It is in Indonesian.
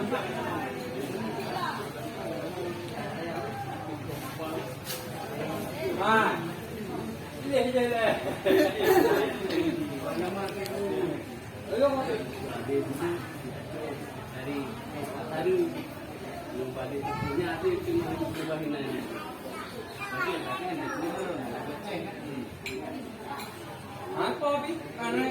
Ah, ini deh. Dari belum balik punya ada cuma dicobain aja. Tapi yang lain apa bi? Karena